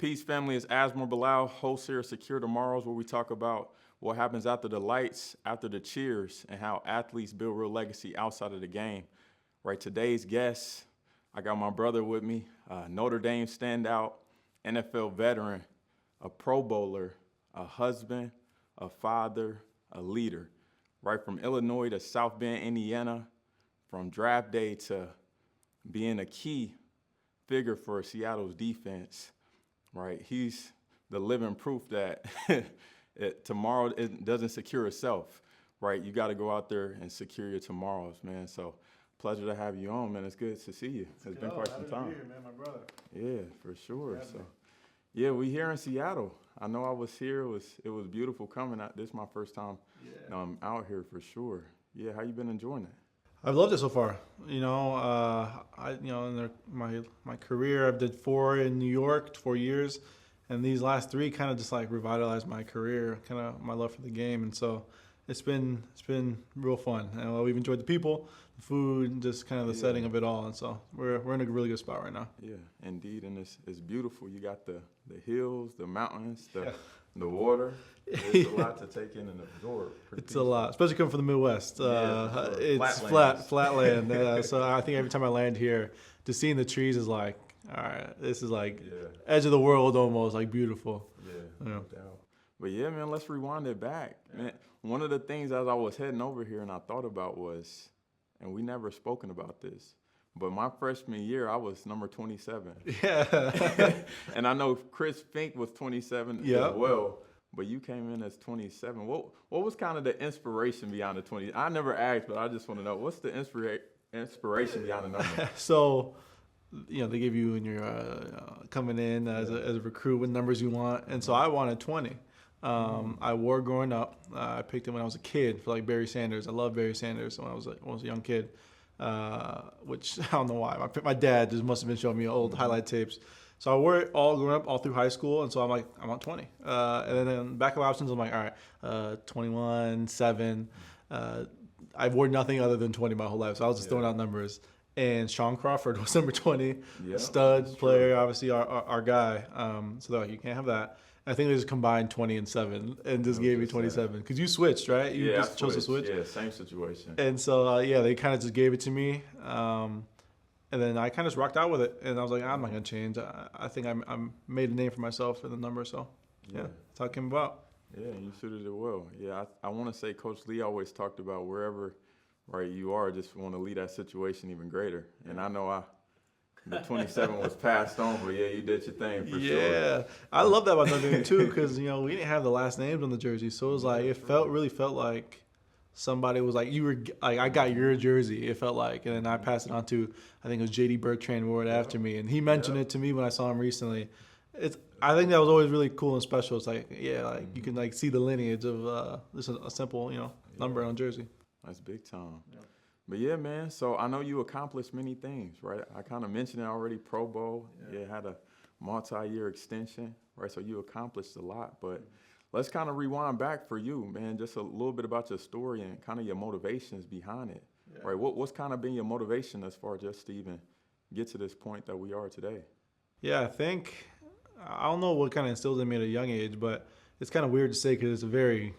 Peace, family. It's Asmar, Bilal, host here at Secure Tomorrows, where we talk about what happens after the lights, after the cheers, and how athletes build real legacy outside of the game. Right, today's guest, I got my brother with me, Notre Dame standout, NFL veteran, a Pro Bowler, a husband, a father, a leader. Right, from Illinois to South Bend, Indiana, from draft day to being a key figure for Seattle's defense. Right, he's the living proof that tomorrow it doesn't secure itself. Right, you got to go out there and secure your tomorrows, man. So, pleasure to have you on, man. It's good to see you. It's been quite some time. Here, man, my brother. Yeah, for sure. So, yeah, we here in Seattle. I know I was here. It was beautiful coming out. This is my first time out here for sure. Yeah, how you been enjoying it? I've loved it so far. In my career, I've did 4 in New York, 4 years, and these last 3 kind of just like revitalized my career, kind of my love for the game, and so it's been real fun. And we've enjoyed the people, the food, and just kind of the setting of it all, and so we're in a really good spot right now. Yeah, indeed, and it's beautiful. You got the hills, the mountains, the water. It's a lot to take in and absorb. It's a lot, especially coming from the Midwest. It's flat land. So I think every time I land here, just seeing the trees is like, all right, this is like edge of the world almost, like beautiful. Yeah, no doubt. But yeah, man, let's rewind it back. Man, one of the things as I was heading over here and I thought about was, and we never spoken about this, but my freshman year, I was number 27. Yeah. And I know Chris Fink was 27 as well, but you came in as 27. What was kind of the inspiration behind the 20? I never asked, but I just want to know, what's the inspiration behind the number? So, they give you when you're coming in as a recruit what numbers you want, and so I wanted 20. I wore growing up. I picked it when I was a kid for like Barry Sanders. I loved Barry Sanders when I was a young kid. Which I don't know why. My dad just must have been showing me old highlight tapes. So I wore it all growing up, all through high school, and so I'm like, I want 20. And then back of options, I'm like, all right, 21, 7. I've worn nothing other than 20 my whole life, so I was just throwing out numbers. And Sean Crawford was number 20, stud player, obviously our guy. So they're like, you can't have that. I think they just combined 20 and 7 and just gave me 27. Because you switched, right? You just chose to switch? Yeah, same situation. And so, they kind of just gave it to me. And then I kind of just rocked out with it. And I was like, I'm not going to change. I think I'm made a name for myself in the number. So, that's how it came about. Yeah, you suited it well. Yeah, I want to say Coach Lee always talked about wherever you are, just want to lead that situation even greater. And I know the 27 was passed on, but you did your thing for sure. Yeah, I love that about Notre Dame too, because we didn't have the last names on the jersey, so it was like really felt like somebody was like, you were like, I got your jersey. It felt like, and then I passed it on to, I think it was JD Bertrand wore it after me, and he mentioned it to me when I saw him recently. I think that was always really cool and special. It's like you can like see the lineage of just a simple number on jersey. That's big time. Yeah. But yeah, man, so I know you accomplished many things, right? I kind of mentioned it already, Pro Bowl. Had a multi-year extension, right? So you accomplished a lot. But let's kind of rewind back for you, man, just a little bit about your story and kind of your motivations behind it, right? What's kind of been your motivation as far as just to even get to this point that we are today? Yeah, I think, I don't know what kind of instilled in me at a young age, but it's kind of weird to say because it's a very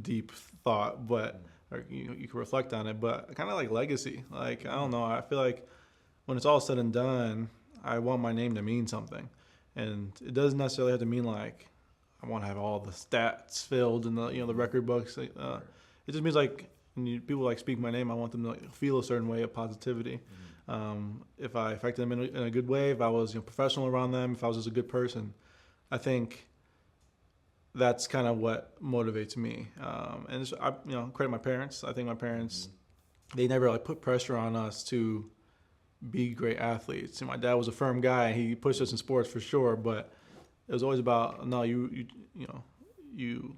deep thought, but or you can reflect on it, but kind of like legacy. Like, I don't know, I feel like when it's all said and done, I want my name to mean something. And it doesn't necessarily have to mean like I want to have all the stats filled in the record books. It just means like when people like speak my name, I want them to like feel a certain way of positivity. If I affected them in a good way, if I was professional around them, if I was just a good person, I think that's kind of what motivates me. And it's, credit my parents. I think my parents, they never like put pressure on us to be great athletes. And my dad was a firm guy. He pushed us in sports for sure, but it was always about, no, you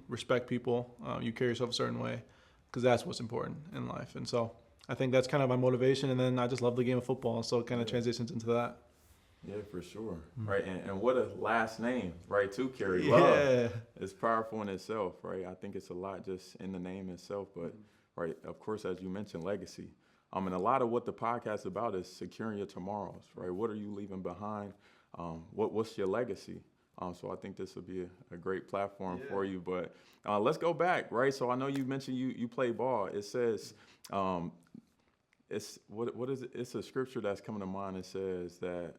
respect people. You carry yourself a certain way because that's what's important in life. And so I think that's kind of my motivation. And then I just love the game of football. So it kind of transitions into that. Yeah, for sure. Right. And what a last name, right, to carry. Love. It's powerful in itself, right? I think it's a lot just in the name itself. But, right, of course, as you mentioned, legacy. And a lot of what the podcast is about is securing your tomorrows, right? What are you leaving behind? What's your legacy? So I think this will be a great platform for you. But let's go back, right? So I know you mentioned you play ball. It says, it's what is it? It's a scripture that's coming to mind. It says that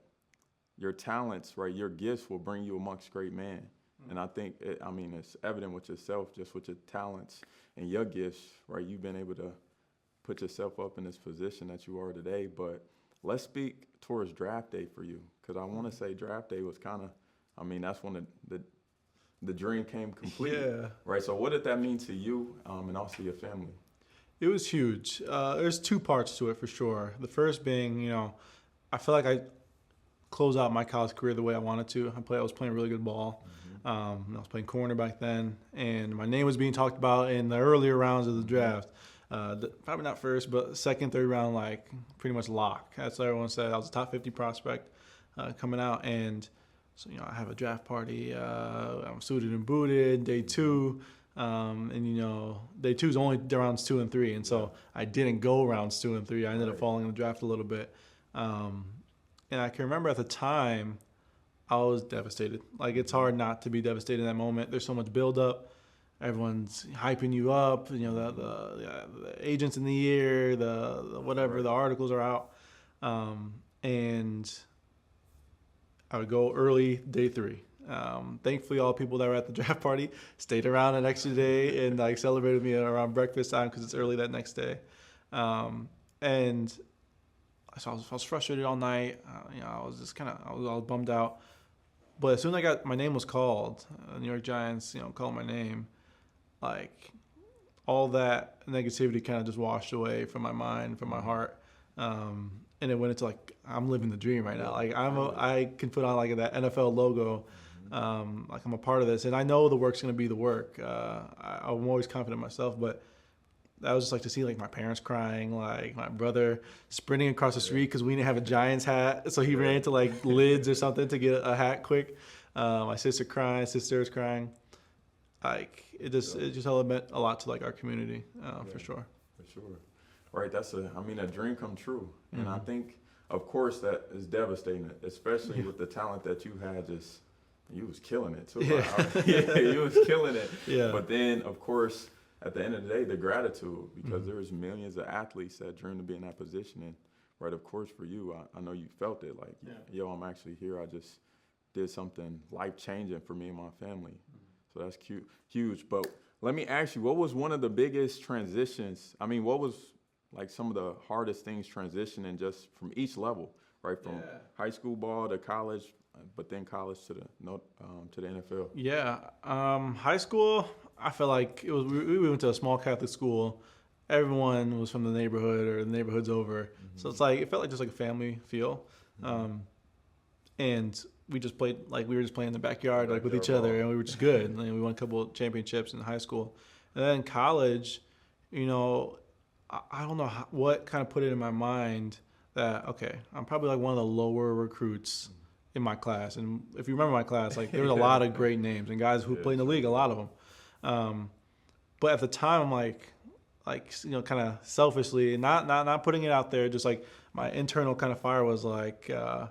your talents, right, your gifts will bring you amongst great men. And I think, it's evident with yourself, just with your talents and your gifts, right? You've been able to put yourself up in this position that you are today. But let's speak towards draft day for you, because I want to say draft day was kind of, that's when the dream came complete, right? So what did that mean to you and also your family? It was huge. There's two parts to it for sure. The first being, I feel like I closed out my college career the way I wanted to. I was playing really good ball. I was playing corner back then, and my name was being talked about in the earlier rounds of the draft. Probably not first, but second, third round, like pretty much lock. That's what everyone said. I was a top 50 prospect coming out, and so I have a draft party. I'm suited and booted. Day two. Day two is only rounds 2 and 3, and so I didn't go rounds 2 and 3. I ended up falling in the draft a little bit, and I can remember at the time I was devastated. Like, it's hard not to be devastated in that moment. There's so much buildup. Everyone's hyping you up. The agents in the air, the whatever, the articles are out, and I would go early day 3. Thankfully, all people that were at the draft party stayed around an extra day and celebrated me around breakfast time because it's early that next day. And so I was frustrated all night. I was just I was all bummed out. But as soon as my name was called, the New York Giants, called my name, like all that negativity kind of just washed away from my mind, from my heart. And it went into I'm living the dream right now. I can put on that NFL logo. I'm a part of this, and I know the work's going to be the work. I'm always confident in myself, but I was just to see my parents crying, my brother sprinting across the street because we didn't have a Giants hat, so he ran into Lids or something to get a hat quick. My sister crying, sisters crying. It just all meant a lot to our community for sure. For sure, right? That's a dream come true, and I think of course that is devastating, especially with the talent that you had. You was killing it too. You was killing it. Yeah. But then, of course, at the end of the day, the gratitude, because there's millions of athletes that dream to be in that position. And, right, of course, for you, I know you felt it. I'm actually here. I just did something life-changing for me and my family. So that's huge. But let me ask you, what was one of the biggest transitions? What was, some of the hardest things transitioning just from each level, right? From high school ball to college, but then college to the NFL. Yeah, high school, I felt like it was. We went to a small Catholic school. Everyone was from the neighborhood, or the neighborhood's over. So it felt like just a family feel. And we just played we were just playing in the backyard with each other, and we were just good. And we won a couple of championships in high school, and then college. I don't know what kind of put it in my mind that I'm probably one of the lower recruits in my class. And if you remember my class, there was a lot of great names and guys who played in the league, a lot of them. But at the time, I'm kind of selfishly, not putting it out there, just my internal kind of fire was no,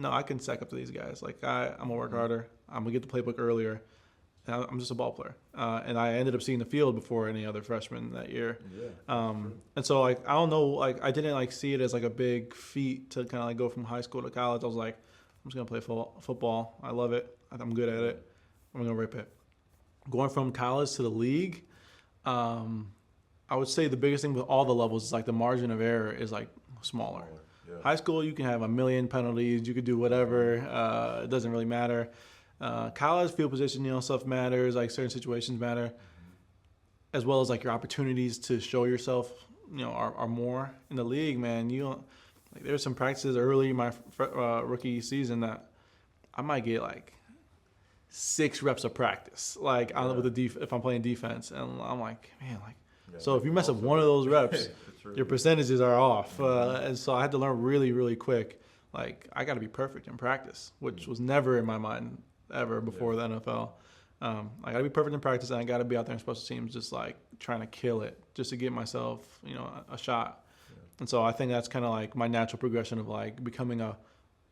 I can stack up to these guys. I'm gonna work harder. I'm gonna get the playbook earlier. And I'm just a ball player. And I ended up seeing the field before any other freshman that year. And so I don't know, I didn't see it as a big feat to kind of go from high school to college. I was I'm just going to play football. I love it. I'm good at it. I'm going to rip it. Going from college to the league, I would say the biggest thing with all the levels is the margin of error is smaller. Yeah. High school, you can have a million penalties. You could do whatever. It doesn't really matter. College, field position, stuff matters. Certain situations matter. As well as your opportunities to show yourself, are more. In the league, man, you don't. There were some practices early in my rookie season that I might get 6 reps of practice, if I'm playing defense, and I'm man, so if you mess up one of those reps, your percentages are off, and so I had to learn really, really quick. I got to be perfect in practice, which was never in my mind ever before the NFL. I got to be perfect in practice, and I got to be out there in special teams, just trying to kill it, just to get myself, a shot. And so I think that's kind of my natural progression of becoming a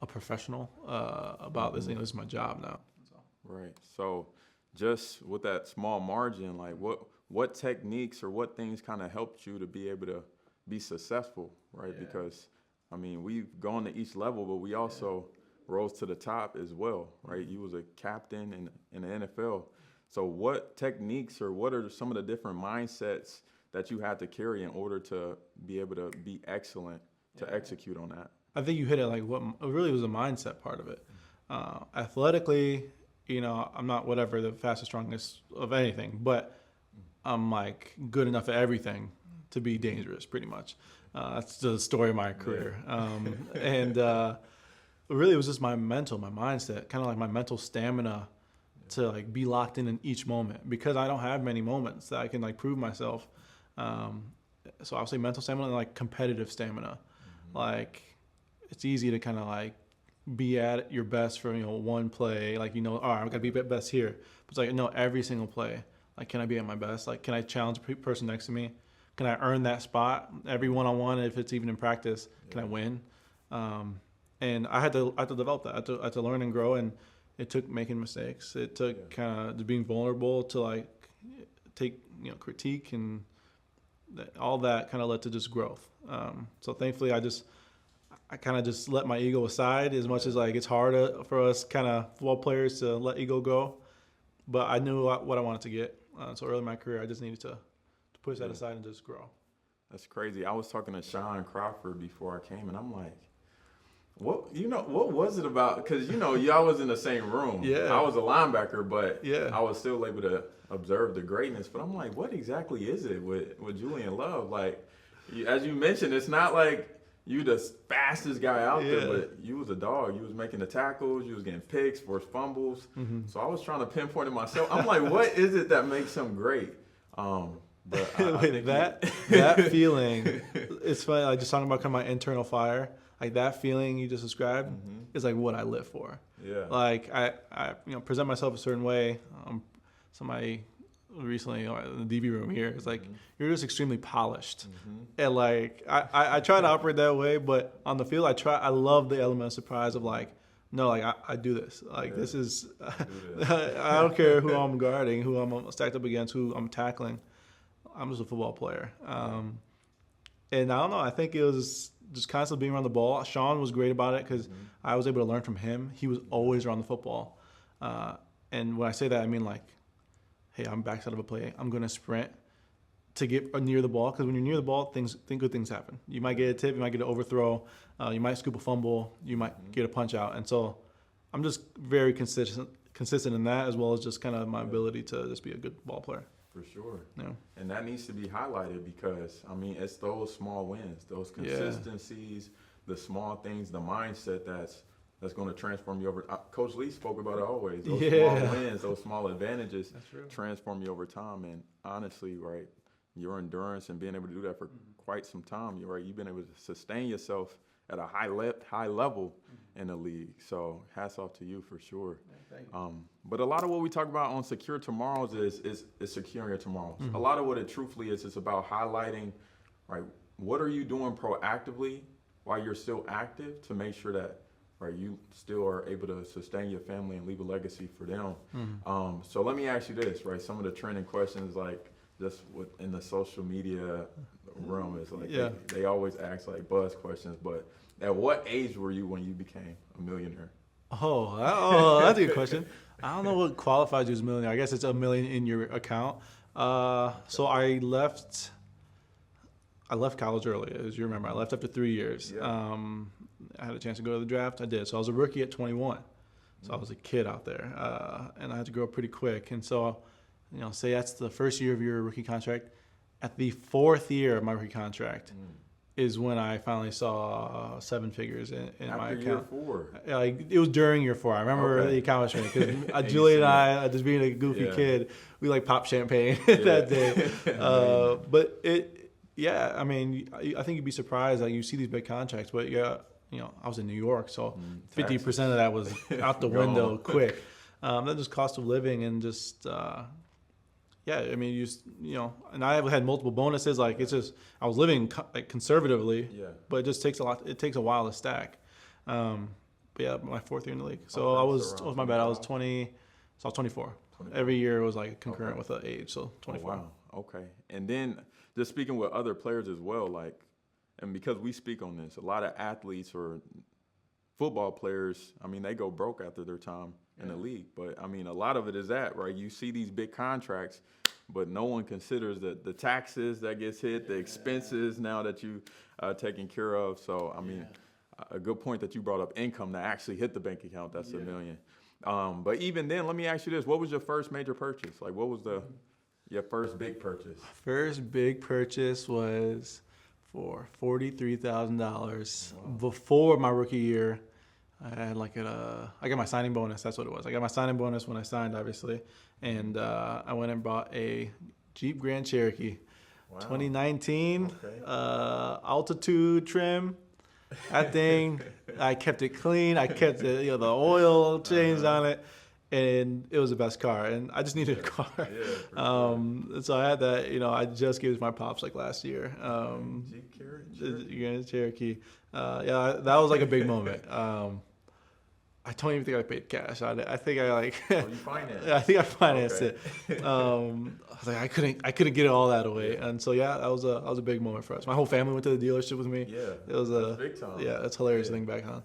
professional about this. This is my job now. So. Right. So just with that small margin, like what techniques or what things kind of helped you to be able to be successful, right? Yeah. Because I mean, we've gone to each level, but we also rose to the top as well, right? You was a captain in the NFL. So what techniques or what are some of the different mindsets that you had to carry in order to be able to be excellent to execute on that? I think you hit it like what really was a mindset part of it. Athletically, I'm not whatever the fastest, strongest of anything, but I'm like good enough at everything to be dangerous, pretty much. That's the story of my career. And really, it was just my mindset, kind of like my mental stamina to like be locked in each moment because I don't have many moments that I can like prove myself. So I'll say mental stamina and like competitive stamina. Like it's easy to kind of like be at your best for one play, like all right, I'm gonna be best here. But it's like no, every single play, like can I be at my best? Like can I challenge the person next to me? Can I earn that spot every one-on-one? If it's even in practice, can I win? And I had to develop that. I had to learn and grow, and it took making mistakes. It took kind of being vulnerable to like take critique, and all that kind of led to just growth. So thankfully, I kind of just let my ego aside as much as like it's hard for us kind of football players to let ego go. But I knew what I wanted to get. So early in my career, I just needed to push that aside and just grow. That's crazy. I was talking to Sean Crawford before I came, and I'm like, what was it about? Because y'all was in the same room. Yeah. I was a linebacker, but Yeah. I was still able to observe the greatness. But I'm like, what exactly is it with Julian Love? Like, as you mentioned, it's not like you the fastest guy out there, but you was a dog. You was making the tackles. You was getting picks, forced fumbles. So I was trying to pinpoint it myself. I'm like, what is it that makes him great? But that feeling, it's funny. Like just talking about kind of my internal fire, like that feeling you just described is like what I live for. Yeah. Like I present myself a certain way. Somebody recently in the DV room here is like you're just extremely polished, and like I try to operate that way, but on the field I love the element of surprise of like. No, like I do this. Like this is, I don't care who I'm guarding, who I'm stacked up against, who I'm tackling. I'm just a football player. And I don't know. I think it was just constantly being around the ball. Sean was great about it because I was able to learn from him. He was always around the football. And when I say that, I mean like, hey, I'm backside of a play. I'm going to sprint to get near the ball because when you're near the ball, good things happen. You might get a tip, you might get an overthrow, you might scoop a fumble, you might get a punch out. And so I'm just very consistent in that as well as just kind of my ability to just be a good ball player. For sure. Yeah. And that needs to be highlighted because, I mean, it's those small wins, those consistencies, the small things, the mindset that's going to transform you over. Coach Lee spoke about it always. Those small wins, those small advantages transform you over time. And honestly, right, your endurance and being able to do that for quite some time, you've been able to sustain yourself at a high level in the league. So hats off to you for sure. Thank you. But a lot of what we talk about on Secure Tomorrows is securing your tomorrows. A lot of what it truthfully is about highlighting, right, what are you doing proactively while you're still active to make sure that, right, you still are able to sustain your family and leave a legacy for them. So let me ask you this, right, some of the trending questions, like just in the social media realm is like they always ask like buzz questions, but at what age were you when you became a millionaire? Oh, that's a good question. I don't know what qualifies you as a millionaire. I guess it's $1 million in your account. So I left college early, as you remember. I left after 3 years. I had a chance to go to the draft. I did. So I was a rookie at 21. So I was a kid out there, and I had to grow up pretty quick. And so, say that's the first year of your rookie contract. At the 4th year of my rookie contract is when I finally saw 7 figures in my account. Year 4? It was during year 4. I remember the accomplishment because Julian and I, just being a goofy kid, we like popped champagne that day. But I mean, I think you'd be surprised that you see these big contracts, but I was in New York, so 50% of that was out the window quick. Then just cost of living and just. I mean, and I had multiple bonuses. Like it's just, I was living conservatively, but it just takes a lot. It takes a while to stack. But yeah, my 4th year in the league. So it was my bad. I was 20. So I was 24. Every year was like concurrent with the age, so 24. Oh, wow. Okay. And then just speaking with other players as well, like, and because we speak on this, a lot of athletes or football players, I mean, they go broke after their time in the league. But I mean, a lot of it is that, right? You see these big contracts, but no one considers the taxes that gets hit, the expenses now that you taking care of. So, I mean, a good point that you brought up income that actually hit the bank account. That's $1 million. But even then, let me ask you this. What was your first major purchase? Like, what was your first big purchase? First big purchase was for $43,000 before my rookie year. I had I got my signing bonus. That's what it was. I got my signing bonus when I signed, obviously. And I went and bought a Jeep Grand Cherokee, 2019, altitude trim. That thing, I kept it clean. I kept the oil changed on it, and it was the best car. And I just needed a car. So I had that. I just gave it to my pops like last year. Jeep Grand Cherokee. That was like a big moment. I don't even think I paid cash on it. I think I you financed? I think I financed it. I was like, I couldn't get it all that away, and so that was a big moment for us. My whole family went to the dealership with me. Yeah, it was a big time. Yeah, it's hilarious to think back on.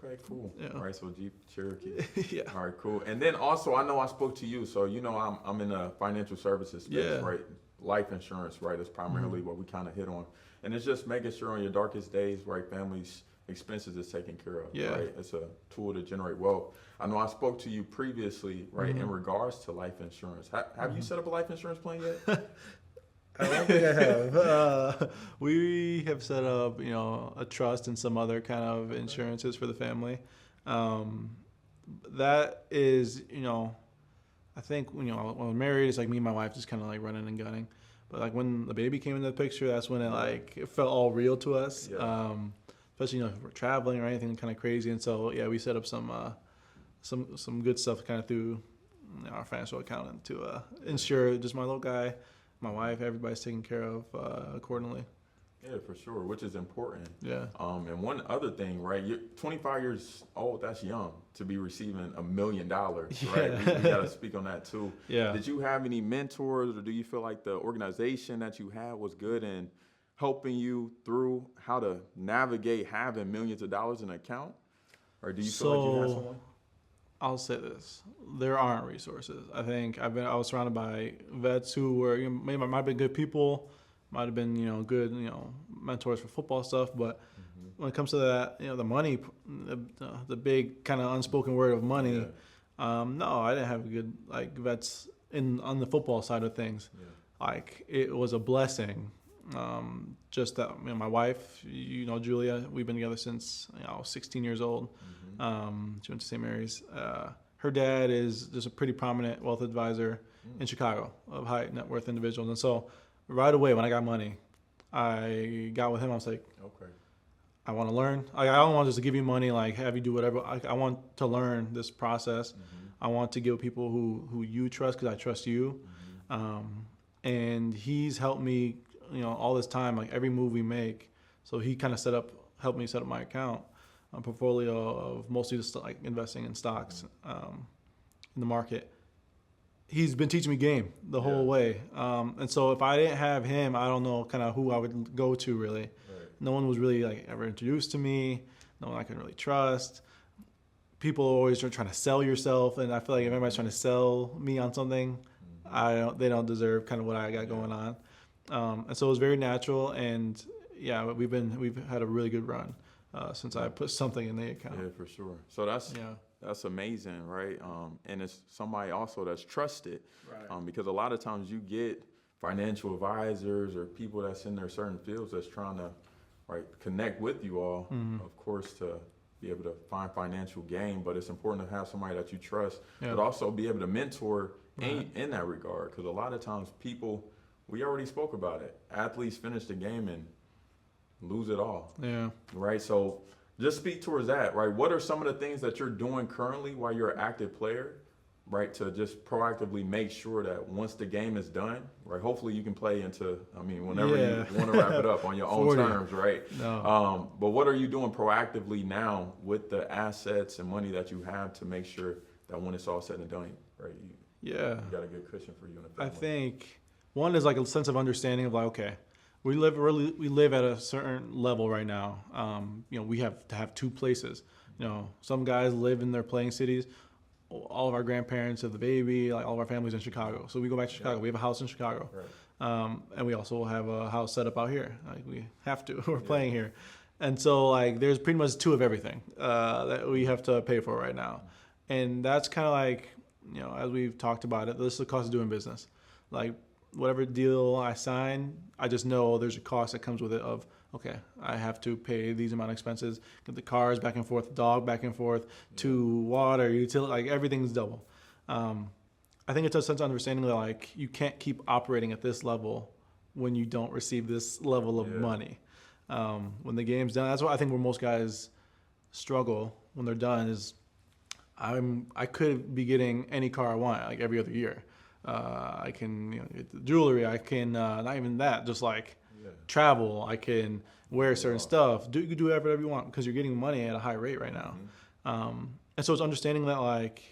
Okay, cool. Yeah. All right, so Jeep Cherokee. Yeah. All right, cool. And then also, I know I spoke to you, so I'm in the financial services space, right? Life insurance, right, is primarily what we kind of hit on, and it's just making sure on your darkest days, right, families. Expenses is taken care of, right? It's a tool to generate wealth. I know I spoke to you previously, right, in regards to life insurance. Have you set up a life insurance plan yet? I don't think I have. We have set up, a trust and some other kind of insurances for the family. That is, I think, when we're married, it's like me and my wife just kind of like running and gunning. But like when the baby came into the picture, that's when it felt all real to us. Yeah. Especially if we're traveling or anything kind of crazy, and so we set up some good stuff kind of through our financial accountant to ensure just my little guy, my wife, everybody's taken care of accordingly. Yeah, for sure, which is important. Yeah. And one other thing, right? You're 25 years old. That's young to be receiving $1 million, right? We got to speak on that too. Yeah. Did you have any mentors, or do you feel like the organization that you had was good in helping you through how to navigate having millions of dollars in an account? Or do you feel like you had someone? I'll say this. There aren't resources. I think I was surrounded by vets who were, might have been good people, might have been, good, mentors for football stuff. But when it comes to that, the money, the big kind of unspoken word of money, no, I didn't have good, vets on the football side of things. Yeah. It was a blessing. Just that, my wife, Julia, we've been together since I was 16 years old. She went to St. Mary's. Her dad is just a pretty prominent wealth advisor in Chicago of high net worth individuals. And so right away when I got money, I got with him. I was like, okay, I want to learn. I don't want just to give you money, have you do whatever. I want to learn this process. I want to give people who you trust, because I trust you. And he's helped me all this time, every move we make. So he kind of helped me set up my account, a portfolio of mostly just investing in stocks in the market. He's been teaching me game the whole way. And so if I didn't have him, I don't know kind of who I would go to really. Right. No one was really ever introduced to me. No one I could really trust. People are always trying to sell yourself. And I feel like if everybody's trying to sell me on something, they don't deserve kind of what I got going on. And so it was very natural, and we've had a really good run since I put something in the account. Yeah, for sure. So that's amazing, right? And it's somebody also that's trusted, right? Because a lot of times you get financial advisors or people that's in their certain fields that's trying to connect with you all, of course, to be able to find financial gain. But it's important to have somebody that you trust, but also be able to mentor in that regard, because a lot of times people. We already spoke about it. Athletes finish the game and lose it all. Yeah. Right? So just speak towards that, right? What are some of the things that you're doing currently while you're an active player, right, to just proactively make sure that once the game is done, right, hopefully you can play whenever you want to wrap it up on your own terms, right? No. But what are you doing proactively now with the assets and money that you have to make sure that when it's all said and done, right? Yeah. You got a good cushion for you and the I family. think one is like a sense of understanding of like, okay, we live at a certain level right now. We have to have two places. Some guys live in their playing cities. All of our grandparents have the baby, like all of our families in Chicago. So we go back to Chicago. Yeah. We have a house in Chicago. Right. And we also have a house set up out here. Like we have to. We're Yeah. playing here. And so like there's pretty much two of everything that we have to pay for right now. And that's kind of like, as we've talked about it, this is the cost of doing business. Like whatever deal I sign, I just know there's a cost that comes with it of, okay, I have to pay these amount of expenses, get the cars back and forth, the dog back and forth, to water, utility, like everything's double. I think it's a sense of understanding that like you can't keep operating at this level when you don't receive this level of money. When the game's done, that's what I think where most guys struggle when they're done is I could be getting any car I want like every other year. I can get the jewelry. I can not even that, just like travel. I can wear certain stuff. You can do whatever you want because you're getting money at a high rate right now. And so it's understanding that like,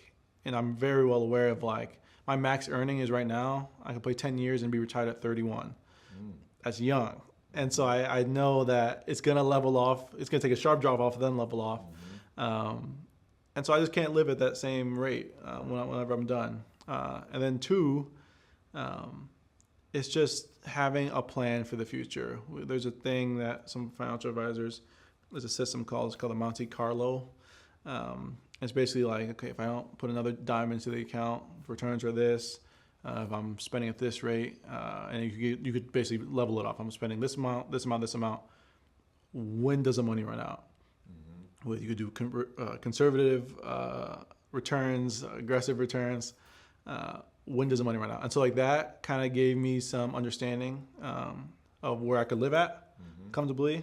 and I'm very well aware of like my max earning is right now. I can play 10 years and be retired at 31. That's young. And so I know that it's going to level off. It's going to take a sharp drop off, then level off. And so I just can't live at that same rate whenever I'm done. And then two, it's just having a plan for the future. There's a thing that some financial advisors, there's a system it's called the Monte Carlo. It's basically like, okay, if I don't put another dime into the account, returns are this. If I'm spending at this rate, and you could basically level it off. I'm spending this amount, this amount, this amount. When does the money run out? Well, you could do conservative returns, aggressive returns. When does the money run out? And so like that kind of gave me some understanding of where I could live at comfortably,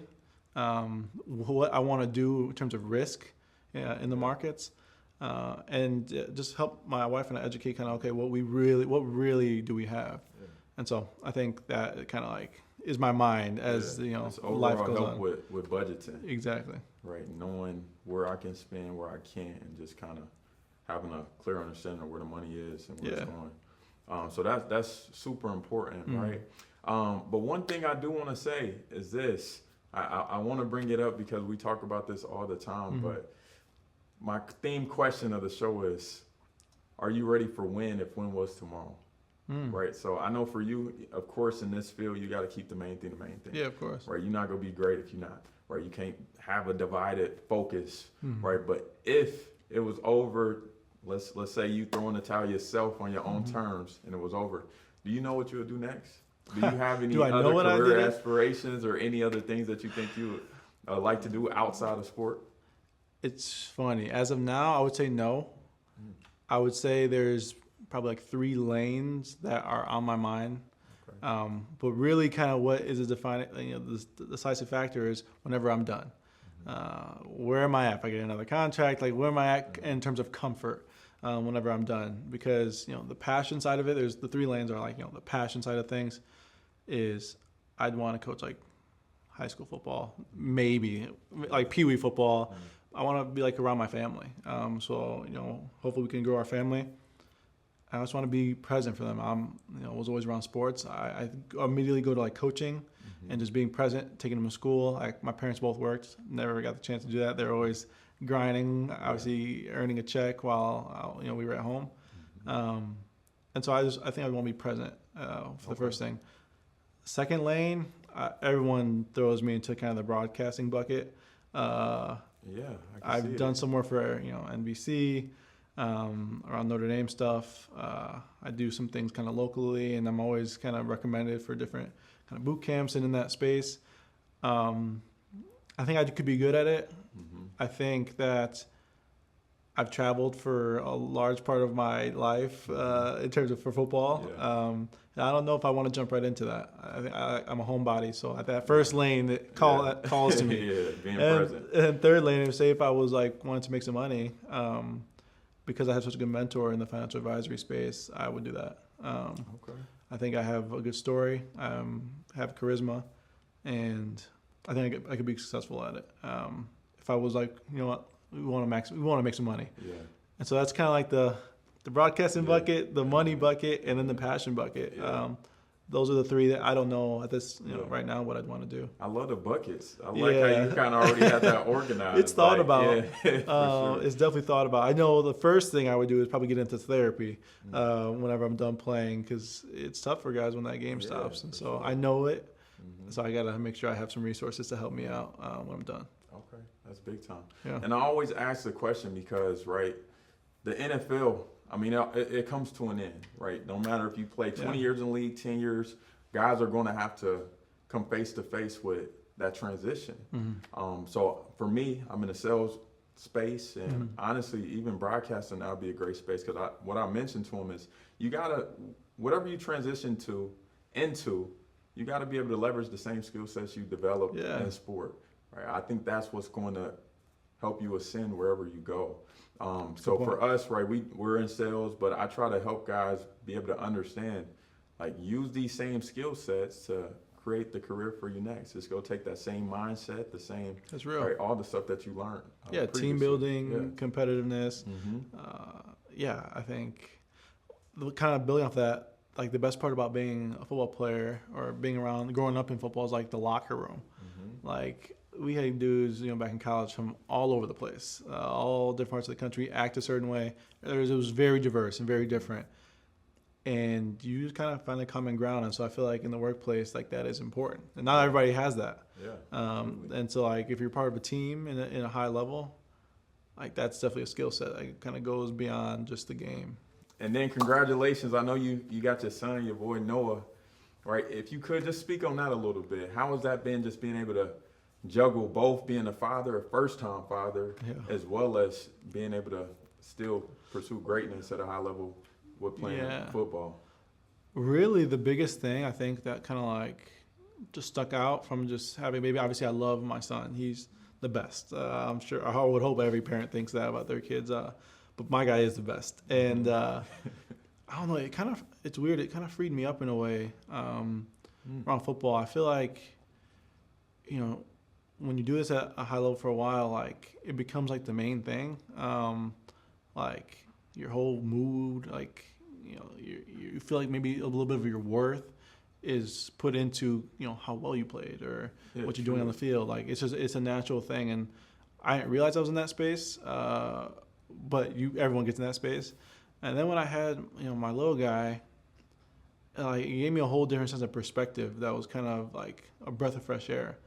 what I want to do in terms of risk in the markets. And just help my wife and I educate kind of, okay, what really do we have? And so I think that kind of like is my mind as life goes help on. with budgeting. Exactly. Right, knowing where I can spend, where I can't, and just kind of having a clear understanding of where the money is and where it's going. So that's super important, right? But one thing I do want to say is this. I want to bring it up because we talk about this all the time, but my theme question of the show is, are you ready for when if when was tomorrow? Right. So I know for you, of course, in this field, you got to keep the main thing. Yeah, of course. Right. You're not going to be great if you're not. Right. You can't have a divided focus. Right. But if it was over, let's say you throw in the towel yourself on your own terms and it was over, do you know what you'll do next? Do you have any other career aspirations or any other things that you think you would like to do outside of sport? It's funny. As of now, I would say no. I would say there's probably like 3 lanes that are on my mind. Okay. But really kind of what is a defining, the decisive factor is whenever I'm done. Where am I at? If I get another contract, like where am I at in terms of comfort whenever I'm done? Because, the passion side of it, there's the 3 lanes are like, the passion side of things is I'd want to coach like high school football, maybe like Pee Wee football. I want to be like around my family. So, hopefully we can grow our family. I just want to be present for them. I was always around sports. I immediately go to like coaching and just being present, taking them to school. My parents both worked, never got the chance to do that. They're always grinding, obviously earning a check while we were at home. And so I think I want to be present for the first thing. Second lane, everyone throws me into kind of the broadcasting bucket. I've done some more for NBC. Around Notre Dame stuff. I do some things kind of locally, and I'm always kind of recommended for different kind of boot camps and in that space. I think I could be good at it. I think that I've traveled for a large part of my life in terms of for football. And I don't know if I want to jump right into that. I think I'm a homebody, so at that first lane that calls to me. Being present. And third lane, say if I was like wanting to make some money. Because I have such a good mentor in the financial advisory space, I would do that. I think I have a good story, have charisma, and I think I could be successful at it. If I was like, we want to make some money. And so that's kind of like the broadcasting bucket, the money bucket, and then the passion bucket. Those are the three that I don't know at this right now what I'd want to do. I love the buckets. I like how you kind of already have that organized. It's thought about. Yeah, for sure. It's definitely thought about. I know the first thing I would do is probably get into therapy whenever I'm done playing, because it's tough for guys when that game stops. And so I know it. So I got to make sure I have some resources to help me out when I'm done. Okay, that's big time. Yeah. And I always ask the question because, right, the NFL, I mean, it comes to an end, right? No matter if you play 20 years in the league, 10 years, guys are going to have to come face to face with that transition. So for me, I'm in a sales space, and honestly, even broadcasting now would be a great space, because what I mentioned to them is you got to, whatever you transition into, you got to be able to leverage the same skill sets you develop in sport, right? I think that's what's going to help you ascend wherever you go. So for us, right, we're in sales, but I try to help guys be able to understand, like, use these same skill sets to create the career for you next. Just go take that same mindset, the same, that's real, right, all the stuff that you learned. Team building, competitiveness. I think kind of building off that, like, the best part about being a football player or growing up in football is like the locker room. Like, we had dudes, back in college from all over the place, all different parts of the country, act a certain way. It was very diverse and very different. And you just kind of find a common ground. And so I feel like in the workplace, like, that is important. And not everybody has that. And so, like, if you're part of a team in a high level, like, that's definitely a skill set. Like, it kind of goes beyond just the game. And then congratulations. I know you got your son, your boy Noah, right? If you could just speak on that a little bit. How has that been, just being able to juggle both being a father, a first-time father, as well as being able to still pursue greatness at a high level with playing football? Really, the biggest thing I think that kind of like just stuck out from just having a baby, obviously I love my son. He's the best. I'm sure, I would hope every parent thinks that about their kids, but my guy is the best. And I don't know, it's weird. It kind of freed me up in a way around football. I feel like, when you do this at a high level for a while, like, it becomes like the main thing. Like, your whole mood, like, you feel like maybe a little bit of your worth is put into, how well you played or what you're doing on the field. Like, it's a natural thing. And I didn't realize I was in that space, but everyone gets in that space. And then when I had, my little guy, it gave me a whole different sense of perspective that was kind of like a breath of fresh air.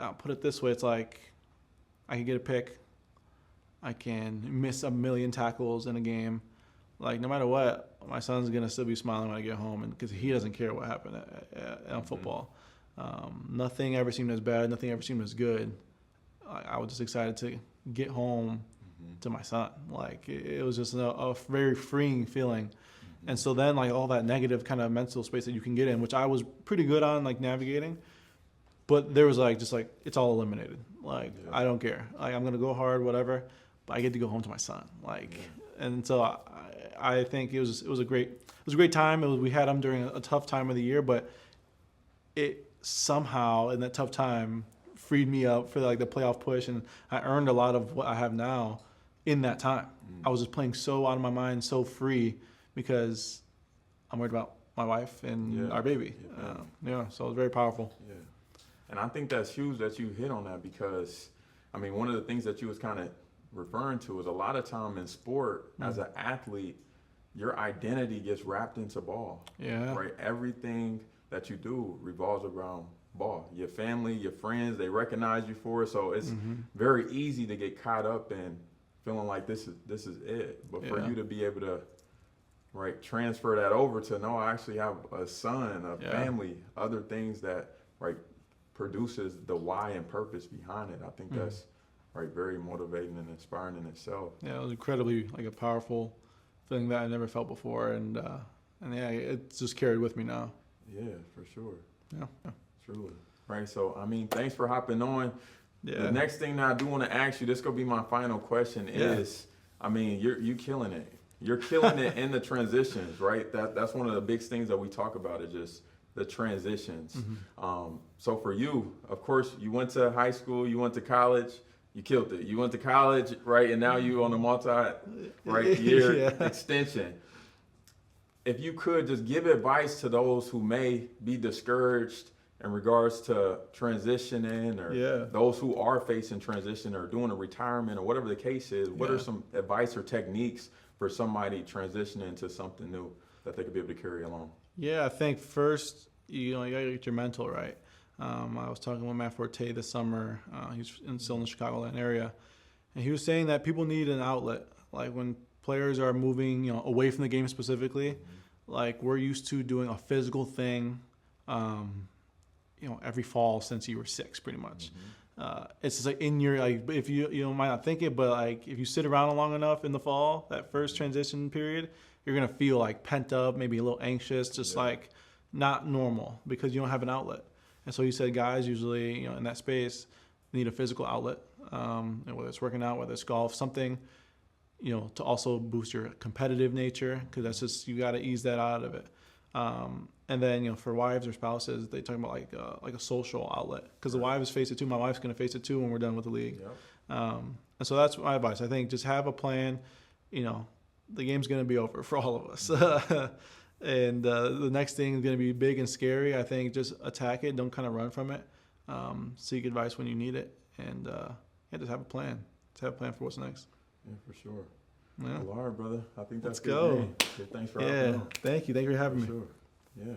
I'll put it this way. It's like I can get a pick. I can miss a million tackles in a game. Like, no matter what, my son's going to still be smiling when I get home, and because he doesn't care what happened on football. Nothing ever seemed as bad. Nothing ever seemed as good. I was just excited to get home to my son. Like, it was just a very freeing feeling. And so then, like, all that negative kind of mental space that you can get in, which I was pretty good on, like, navigating. But there was it's all eliminated. Like, I don't care. Like, I'm gonna go hard, whatever. But I get to go home to my son. Like, and so I think it was a great time. We had him during a tough time of the year, but it somehow in that tough time freed me up for the playoff push, and I earned a lot of what I have now in that time. I was just playing so out of my mind, so free, because I'm worried about my wife and our baby. So it was very powerful. And I think that's huge that you hit on that, because, I mean, one of the things that you was kind of referring to is a lot of time in sport, as an athlete, your identity gets wrapped into ball. Right? Everything that you do revolves around ball. Your family, your friends, they recognize you for it. So it's very easy to get caught up in feeling like this is it. But for you to be able to, right, transfer that over to, no, I actually have a son, a family, other things that, right, produces the why and purpose behind it. I think that's, right, very motivating and inspiring in itself. Yeah, it was incredibly a powerful thing that I never felt before, and it's just carried with me now. Yeah, for sure. Yeah. Truly. Right. So, I mean, thanks for hopping on. Yeah. The next thing that I do want to ask you, this gonna be my final question, is, I mean, you're killing it. You're killing it in the transitions, right? That's one of the big things that we talk about, is just the transitions. So for you, of course, you went to high school, you went to college, you killed it. You went to college, right, and now you on a multi-year Yeah. extension. If you could just give advice to those who may be discouraged in regards to transitioning, or Yeah. those who are facing transition or doing a retirement or whatever the case is, what are Yeah. some advice or techniques for somebody transitioning to something new that they could be able to carry along? Yeah, I think first, you gotta get your mental right. I was talking with Matt Forte this summer. Still in the Chicagoland area, and he was saying that people need an outlet. Like when players are moving, away from the game specifically, like we're used to doing a physical thing, every fall since you were 6, pretty much. It's just like in your, like, if you might not think it, but like if you sit around long enough in the fall, that first transition period, you're gonna feel like pent up, maybe a little anxious, just like not normal because you don't have an outlet. And so he said guys usually, in that space need a physical outlet, and whether it's working out, whether it's golf, something, to also boost your competitive nature, because that's just, you got to ease that out of it. And then, for wives or spouses, they talk about like a social outlet, because the wives face it too. My wife's going to face it too when we're done with the league. Yep. And so that's my advice. I think just have a plan. The game's going to be over for all of us. And the next thing is going to be big and scary. I think just attack it. Don't kind of run from it. Seek advice when you need it. And just have a plan. Just have a plan for what's next. Yeah, for sure. Yeah. Well, all right, brother. I think that's Let's go. good. Thanks for having me on. Thank you. Thank you for having me. Sure. Yeah.